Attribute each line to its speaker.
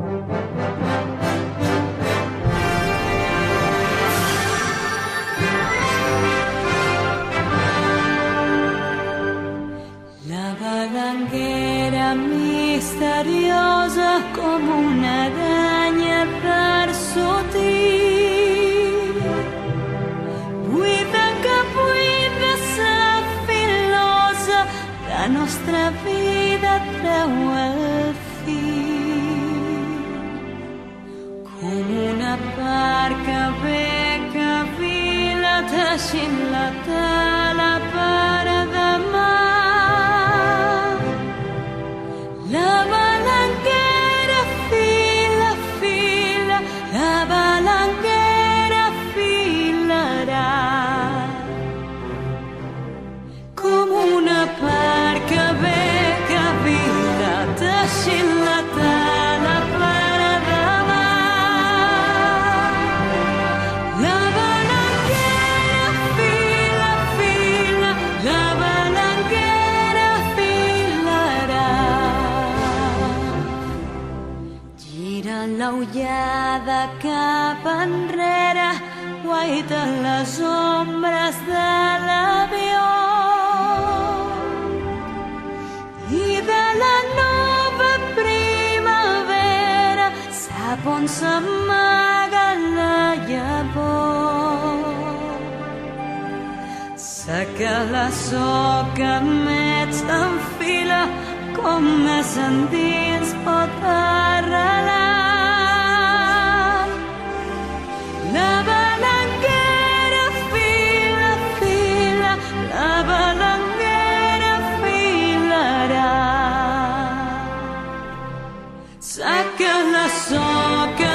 Speaker 1: La balanguera misteriosa come un'aragna versutil, buida que buida sa filosa, la nostra vida treu el fil. Com una barca ve que vila teixint la tela per demà. La balanguera fila, fila, la balanguera filarà. Com una barca ve que vila teixint la tela per demà. La balanguera fila, fila, la balanguera filarà. Gira l'ullada cap enrere, guaita les ombres de l'avió. I de la nova primavera sap on s'amaga la llavor. Sé que la soca més s'enfila com més endins pot arrelar. La balanguera fila, fila, la balanguera filarà. Sé que la soca